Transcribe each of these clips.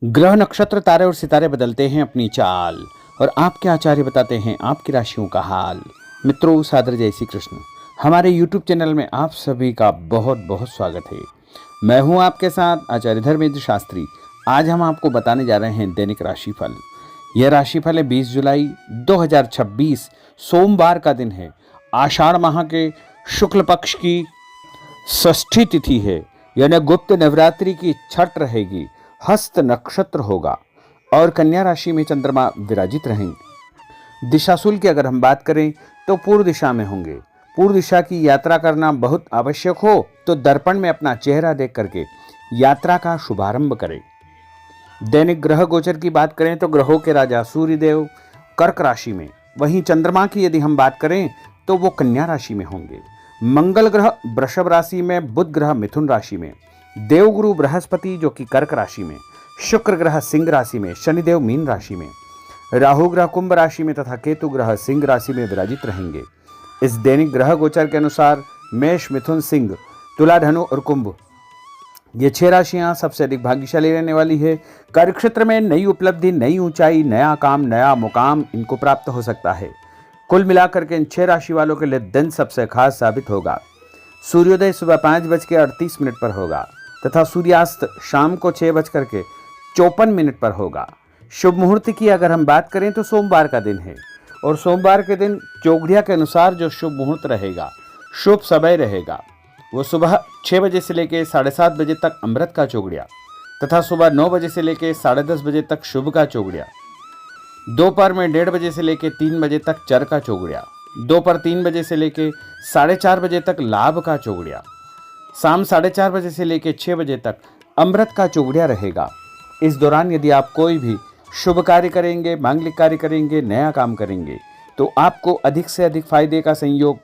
ग्रह नक्षत्र तारे और सितारे बदलते हैं अपनी चाल और आपके आचार्य बताते हैं आपकी राशियों का हाल। मित्रों, सादर जय श्री कृष्ण। हमारे YouTube चैनल में आप सभी का बहुत बहुत स्वागत है। मैं हूं आपके साथ आचार्य धर्मेंद्र शास्त्री। आज हम आपको बताने जा रहे हैं दैनिक राशिफल। यह राशिफल है 20 जुलाई 2026 सोमवार का दिन है। आषाढ़ माह के शुक्ल पक्ष की षष्ठी तिथि है, यानी गुप्त नवरात्रि की छठ रहेगी। हस्त नक्षत्र होगा और कन्या राशि में चंद्रमा विराजित रहेंगे। दिशाशूल की अगर हम बात करें तो पूर्व दिशा में होंगे। पूर्व दिशा की यात्रा करना बहुत आवश्यक हो तो दर्पण में अपना चेहरा देख करके यात्रा का शुभारंभ करें। दैनिक ग्रह गोचर की बात करें तो ग्रहों के राजा सूर्यदेव कर्क राशि में, वहीं चंद्रमा की यदि हम बात करें तो वो कन्या राशि में होंगे। मंगल ग्रह वृषभ राशि में, बुध ग्रह मिथुन राशि में, देवगुरु बृहस्पति जो कि कर्क राशि में, शुक्र ग्रह सिंह राशि में, शनिदेव मीन राशि में, राहु ग्रह कुंभ राशि में तथा केतु ग्रह सिंह राशि में विराजित रहेंगे। इस दैनिक ग्रह गोचर के अनुसार मेष, मिथुन, सिंह, तुला, धनु और कुंभ, ये 6 राशियां सबसे अधिक भाग्यशाली रहने वाली है। कार्यक्षेत्र में नई उपलब्धि, नई ऊंचाई, नया काम, नया मुकाम इनको प्राप्त हो सकता है। कुल मिलाकर के इन 6 राशि वालों के लिए दिन सबसे खास साबित होगा। सूर्योदय सुबह 5:38 पर होगा तथा सूर्यास्त शाम को 6:54 पर होगा। शुभ मुहूर्त की अगर हम बात करें तो सोमवार का दिन है और सोमवार के दिन चौघड़िया के अनुसार जो शुभ मुहूर्त रहेगा, शुभ समय रहेगा, वो सुबह 6 बजे से लेकर 7:30 बजे तक अमृत का चौघड़िया तथा सुबह 9 बजे से लेकर 10:30 बजे तक शुभ का चौघड़िया, दोपहर में 1:30 बजे से लेकर 3 बजे तक चर का चौघड़िया, दोपहर 3 बजे से लेकर 4:30 बजे तक लाभ का चौघड़िया, शाम 4:30 बजे से लेकर 6 बजे तक अमृत का चौघड़िया रहेगा। इस दौरान यदि आप कोई भी शुभ कार्य करेंगे, मांगलिक कार्य करेंगे, नया काम करेंगे तो आपको अधिक से अधिक फायदे का संयोग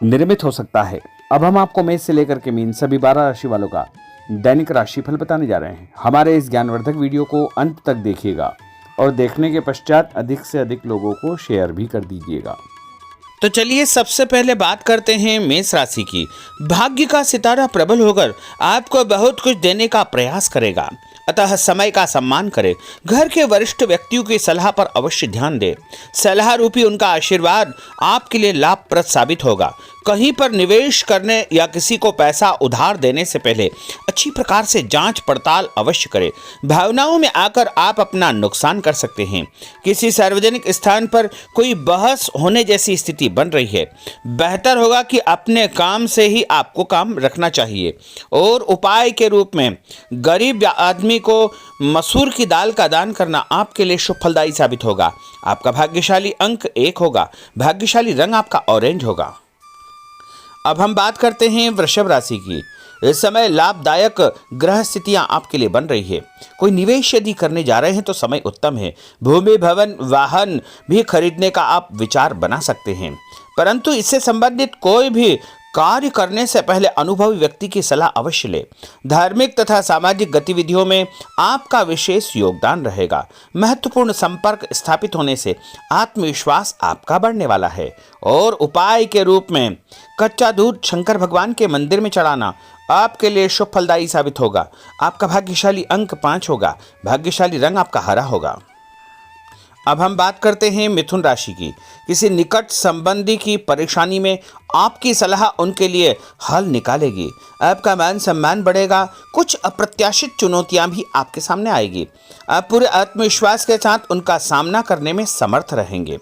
निर्मित हो सकता है। अब हम आपको मेष से लेकर के मीन सभी 12 राशि वालों का दैनिक राशिफल बताने जा रहे हैं। हमारे इस ज्ञानवर्धक वीडियो को अंत तक देखिएगा और देखने के पश्चात अधिक से अधिक लोगों को शेयर भी कर दीजिएगा। तो चलिए सबसे पहले बात करते हैं मेष राशि की। भाग्य का सितारा प्रबल होकर आपको बहुत कुछ देने का प्रयास करेगा, अतः समय का सम्मान करें। घर के वरिष्ठ व्यक्तियों की सलाह पर अवश्य ध्यान दें। सलाह रूपी उनका आशीर्वाद आपके लिए लाभप्रद साबित होगा। कहीं पर निवेश करने या किसी को पैसा उधार देने से पहले अच्छी प्रकार से जांच पड़ताल अवश्य करें। भावनाओं में आकर आप अपना नुकसान कर सकते हैं। किसी सार्वजनिक स्थान पर कोई बहस होने जैसी स्थिति बन रही है। बेहतर होगा कि अपने काम से ही आपको काम रखना चाहिए। और उपाय के रूप में गरीब आदमी को मसूर की दाल का दान करना आपके लिए शुभ फलदायी साबित होगा। आपका भाग्यशाली अंक 1 होगा। भाग्यशाली रंग आपका ऑरेंज होगा। अब हम बात करते हैं वृषभ राशि की। इस समय लाभदायक ग्रह स्थितियां आपके लिए बन रही है। कोई निवेश यदि करने जा रहे हैं तो समय उत्तम है। भूमि, भवन, वाहन भी खरीदने का आप विचार बना सकते हैं, परंतु इससे संबंधित कोई भी कार्य करने से पहले अनुभवी व्यक्ति की सलाह अवश्य ले। धार्मिक तथा सामाजिक गतिविधियों में आपका विशेष योगदान रहेगा। महत्वपूर्ण संपर्क स्थापित होने से आत्मविश्वास आपका बढ़ने वाला है। और उपाय के रूप में कच्चा दूध शंकर भगवान के मंदिर में चढ़ाना आपके लिए शुभ फलदायी साबित होगा। आपका भाग्यशाली अंक 5 होगा। भाग्यशाली रंग आपका हरा होगा। अब हम बात करते हैं मिथुन राशि की। किसी निकट संबंधी की परेशानी में आपकी सलाह उनके लिए हल निकालेगी। आपका मान सम्मान बढ़ेगा। कुछ अप्रत्याशित चुनौतियां भी आपके सामने आएगी। आप पूरे आत्मविश्वास के साथ उनका सामना करने में समर्थ रहेंगे।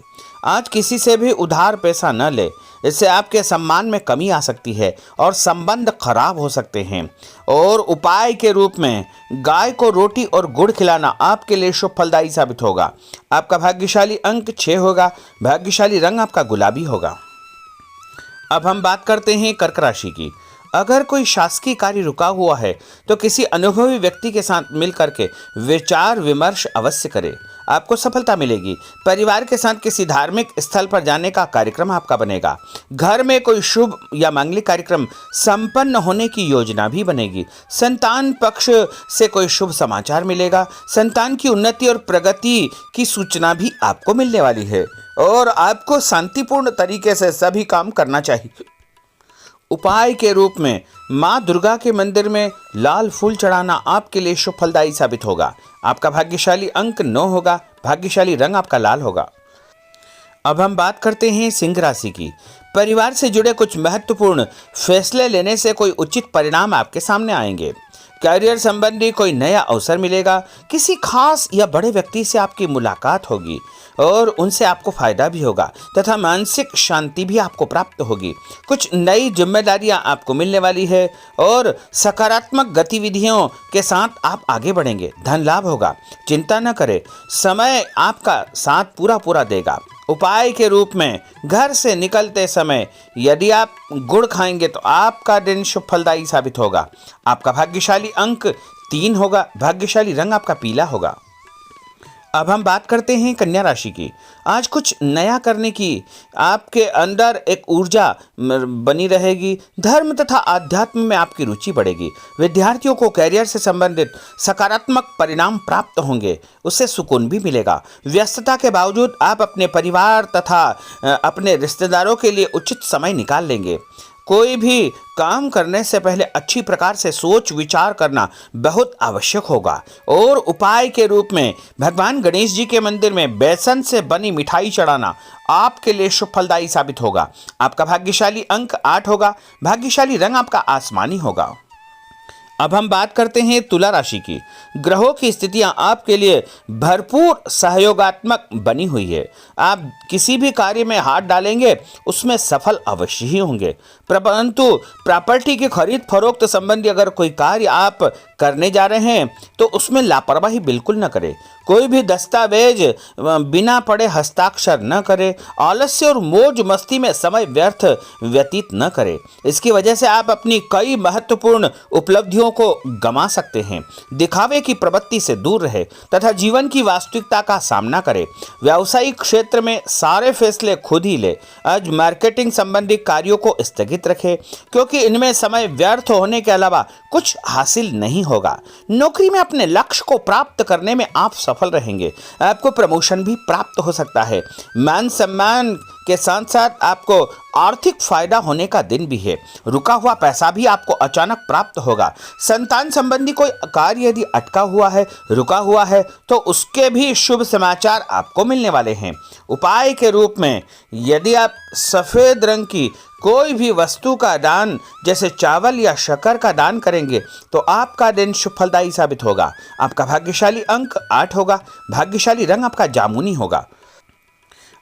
आज किसी से भी उधार पैसा न ले, इससे आपके सम्मान में कमी आ सकती है और संबंध खराब हो सकते हैं। और उपाय के रूप में गाय को रोटी और गुड़ खिलाना आपके लिए शुभ फलदायी साबित होगा। आपका भाग्यशाली अंक 6 होगा। भाग्यशाली रंग आपका गुलाबी होगा। अब हम बात करते हैं कर्क राशि की। अगर कोई शासकीय कार्य रुका हुआ है तो किसी अनुभवी व्यक्ति के साथ मिलकर के विचार विमर्श अवश्य करें। आपको सफलता मिलेगी। परिवार के साथ किसी धार्मिक स्थल पर जाने का कार्यक्रम आपका बनेगा। घर में कोई शुभ या मांगलिक कार्यक्रम संपन्न होने की योजना भी बनेगी। संतान पक्ष से कोई शुभ समाचार मिलेगा। संतान की उन्नति और प्रगति की सूचना भी आपको मिलने वाली है और आपको शांतिपूर्ण तरीके से सभी काम करना चाहिए। उपाय के रूप में माँ दुर्गा के मंदिर में लाल फूल चढ़ाना आपके लिए शुभ फलदायी साबित होगा। आपका भाग्यशाली अंक 9 होगा। भाग्यशाली रंग आपका लाल होगा। अब हम बात करते हैं सिंह राशि की। परिवार से जुड़े कुछ महत्वपूर्ण फैसले लेने से कोई उचित परिणाम आपके सामने आएंगे। करियर संबंधी कोई नया अवसर मिलेगा। किसी खास या बड़े व्यक्ति से आपकी मुलाकात होगी और उनसे आपको फायदा भी होगा तथा मानसिक शांति भी आपको प्राप्त होगी। कुछ नई जिम्मेदारियां आपको मिलने वाली है और सकारात्मक गतिविधियों के साथ आप आगे बढ़ेंगे। धन लाभ होगा। चिंता न करें, समय आपका साथ पूरा देगा। उपाय के रूप में घर से निकलते समय यदि आप गुड़ खाएंगे तो आपका दिन शुभ फलदायी साबित होगा। आपका भाग्यशाली अंक 3 होगा। भाग्यशाली रंग आपका पीला होगा। अब हम बात करते हैं कन्या राशि की। आज कुछ नया करने की आपके अंदर एक ऊर्जा बनी रहेगी। धर्म तथा आध्यात्म में आपकी रुचि बढ़ेगी। विद्यार्थियों को कैरियर से संबंधित सकारात्मक परिणाम प्राप्त होंगे, उससे सुकून भी मिलेगा। व्यस्तता के बावजूद आप अपने परिवार तथा अपने रिश्तेदारों के लिए उचित समय निकाल लेंगे। कोई भी काम करने से पहले अच्छी प्रकार से सोच विचार करना बहुत आवश्यक होगा। और उपाय के रूप में भगवान गणेश जी के मंदिर में बेसन से बनी मिठाई चढ़ाना आपके लिए शुभ फलदायी साबित होगा। आपका भाग्यशाली अंक 8 होगा। भाग्यशाली रंग आपका आसमानी होगा। अब हम बात करते हैं तुला राशि की। ग्रहों की स्थितियां आपके लिए भरपूर सहयोगात्मक बनी हुई है। आप किसी भी कार्य में हाथ डालेंगे उसमें सफल अवश्य ही होंगे। परंतु प्रॉपर्टी की खरीद फरोख्त संबंधी अगर कोई कार्य आप करने जा रहे हैं तो उसमें लापरवाही बिल्कुल न करें। कोई भी दस्तावेज बिना पढ़े हस्ताक्षर न करें। आलस्य और मौज मस्ती में समय व्यतीत न करें। इसकी वजह से आप अपनी कई महत्वपूर्ण उपलब्धियों को गंवा सकते हैं। दिखावे की प्रवृत्ति से दूर रहे तथा जीवन की वास्तविकता का सामना करें। व्यावसायिक क्षेत्र में सारे फैसले खुद ही ले। आज मार्केटिंग संबंधी कार्यों को स्थगित रखें क्योंकि इनमें समय व्यर्थ होने के अलावा कुछ हासिल नहीं होगा। नौकरी में अपने लक्ष्य को प्राप्त करने में आप सफल रहेंगे। आपको प्रमोशन भी प्राप्त हो सकता है। मान सम्मान के साथ साथ आपको आर्थिक फायदा होने का दिन भी है। रुका हुआ पैसा भी आपको अचानक प्राप्त होगा। संतान संबंधी कोई कार्य यदि अटका हुआ है, रुका हुआ है तो उसके भी शुभ समाचार आपको मिलने वाले हैं। उपाय के रूप में यदि आप सफ़ेद रंग की कोई भी वस्तु का दान जैसे चावल या शक्कर का दान करेंगे तो आपका दिन शुभ फलदायी साबित होगा। आपका भाग्यशाली अंक 8 होगा। भाग्यशाली रंग आपका जामुनी होगा।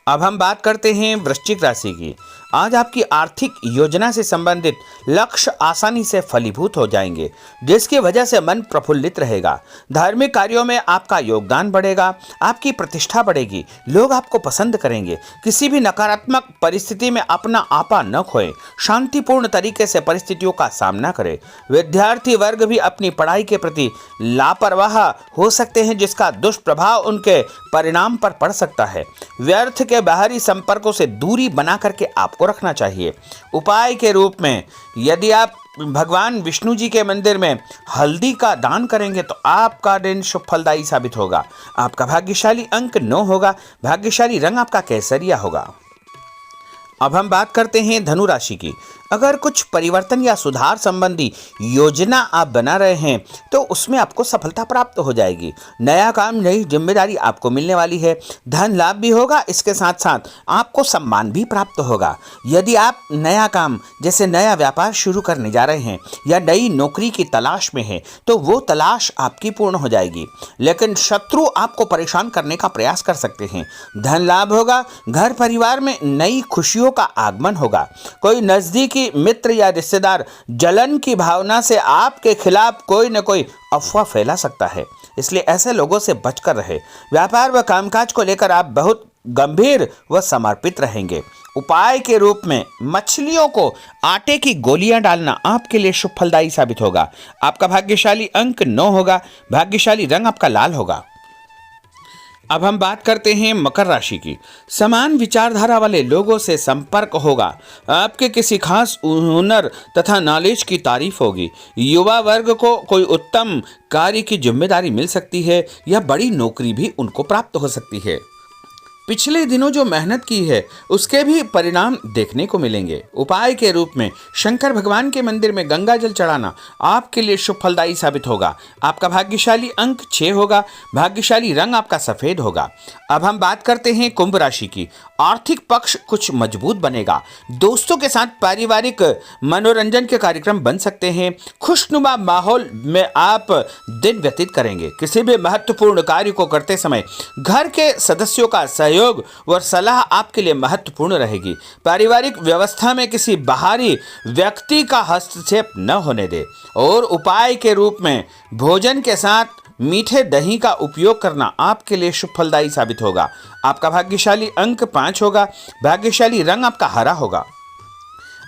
अब हम बात करते हैं वृश्चिक राशि की। आज आपकी आर्थिक योजना से संबंधित लक्ष्य आसानी से फलीभूत हो जाएंगे, जिसकी वजह से मन प्रफुल्लित रहेगा। धार्मिक कार्यों में आपका योगदान बढ़ेगा। आपकी प्रतिष्ठा बढ़ेगी। लोग आपको पसंद करेंगे। किसी भी नकारात्मक परिस्थिति में अपना आपा न खोएं। शांतिपूर्ण तरीके से परिस्थितियों का सामना करें। विद्यार्थी वर्ग भी अपनी पढ़ाई के प्रति लापरवाह हो सकते हैं, जिसका दुष्प्रभाव उनके परिणाम पर पड़ सकता है। व्यर्थ के बाहरी संपर्कों से दूरी बना करके आपको रखना चाहिए। उपाय के रूप में यदि आप भगवान विष्णु जी के मंदिर में हल्दी का दान करेंगे तो आपका दिन शुभ फलदायी साबित होगा। आपका भाग्यशाली अंक 9 होगा। भाग्यशाली रंग आपका केसरिया होगा। अब हम बात करते हैं धनु राशि की। अगर कुछ परिवर्तन या सुधार संबंधी योजना आप बना रहे हैं तो उसमें आपको सफलता प्राप्त हो जाएगी। नया काम, नई जिम्मेदारी आपको मिलने वाली है। धन लाभ भी होगा। इसके साथ साथ आपको सम्मान भी प्राप्त होगा। यदि आप नया काम जैसे नया व्यापार शुरू करने जा रहे हैं या नई नौकरी की तलाश में हैं तो वो तलाश आपकी पूर्ण हो जाएगी, लेकिन शत्रु आपको परेशान करने का प्रयास कर सकते हैं। धन लाभ होगा। घर परिवार में नई खुशियों का आगमन होगा। कोई नजदीकी मित्र या रिश्तेदार जलन की भावना से आपके खिलाफ कोई न कोई अफवाह फैला सकता है, इसलिए ऐसे लोगों से बचकर रहे। व्यापार व कामकाज को लेकर आप बहुत गंभीर व समर्पित रहेंगे। उपाय के रूप में मछलियों को आटे की गोलियां डालना आपके लिए शुभ फलदायी साबित होगा। आपका भाग्यशाली अंक 9 होगा। भाग्यशाली रंग आपका लाल होगा। अब हम बात करते हैं मकर राशि की। समान विचारधारा वाले लोगों से संपर्क होगा। आपके किसी खास हुनर तथा नॉलेज की तारीफ होगी। युवा वर्ग को कोई उत्तम कार्य की जिम्मेदारी मिल सकती है या बड़ी नौकरी भी उनको प्राप्त हो सकती है। पिछले दिनों जो मेहनत की है उसके भी परिणाम देखने को मिलेंगे। उपाय के रूप में शंकर भगवान के मंदिर में गंगा जल चढ़ाना आपके लिए शुभ फलदायी साबित होगा। आपका भाग्यशाली अंक 6 होगा। भाग्यशाली रंग आपका सफेद होगा। अब हम बात करते हैं कुंभ राशि की। आर्थिक पक्ष कुछ मजबूत बनेगा। दोस्तों के साथ पारिवारिक मनोरंजन के कार्यक्रम बन सकते हैं। खुशनुमा माहौल में आप दिन व्यतीत करेंगे। किसी भी महत्वपूर्ण कार्य को करते समय घर के सदस्यों का सहयोग व सलाह आपके लिए महत्वपूर्ण रहेगी। पारिवारिक व्यवस्था में किसी बाहरी व्यक्ति का हस्तक्षेप न होने दे। और उपाय के रूप में भोजन के साथ मीठे दही का उपयोग करना आपके लिए शुभ फलदायी साबित होगा। आपका भाग्यशाली अंक 5 होगा। भाग्यशाली रंग आपका हरा होगा।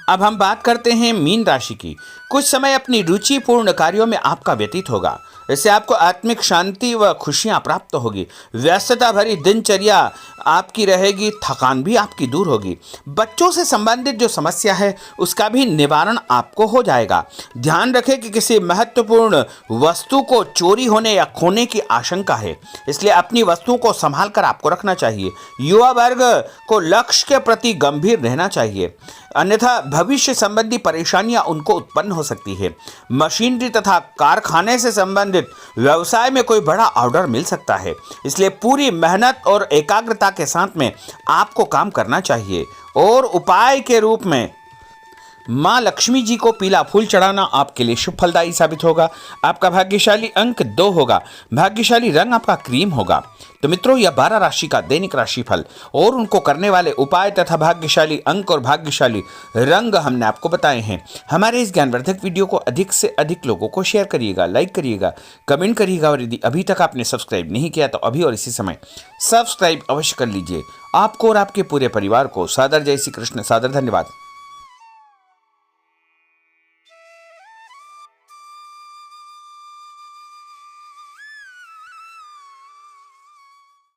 अब हम बात करते हैं मीन राशि की। कुछ समय अपनी रुचिपूर्ण कार्यों में आपका व्यतीत होगा। इससे आपको आत्मिक शांति व खुशियां प्राप्त होगी। व्यस्तता भरी दिनचर्या आपकी रहेगी। थकान भी आपकी दूर होगी। बच्चों से संबंधित जो समस्या है उसका भी निवारण आपको हो जाएगा। ध्यान रखें कि किसी महत्वपूर्ण वस्तु को चोरी होने या खोने की आशंका है, इसलिए अपनी वस्तुओं को संभाल कर आपको रखना चाहिए। युवा वर्ग को लक्ष्य के प्रति गंभीर रहना चाहिए, अन्यथा भविष्य संबंधी परेशानियां उनको उत्पन्न हो सकती है। मशीनरी तथा कारखाने से संबंधित व्यवसाय में कोई बड़ा ऑर्डर मिल सकता है, इसलिए पूरी मेहनत और एकाग्रता के साथ में आपको काम करना चाहिए। और उपाय के रूप में माँ लक्ष्मी जी को पीला फूल चढ़ाना आपके लिए शुभ फलदायी साबित होगा। आपका भाग्यशाली अंक 2 होगा। भाग्यशाली रंग आपका क्रीम होगा। तो मित्रों, यह 12 राशि का दैनिक राशिफल और उनको करने वाले उपाय तथा भाग्यशाली अंक और भाग्यशाली रंग हमने आपको बताए हैं। हमारे इस ज्ञानवर्धक वीडियो को अधिक से अधिक लोगों को शेयर करिएगा, लाइक करिएगा, कमेंट करिएगा और यदि अभी तक आपने सब्सक्राइब नहीं किया तो अभी और इसी समय सब्सक्राइब अवश्य कर लीजिए। आपको और आपके पूरे परिवार को सादर जय श्री कृष्ण, सादर धन्यवाद।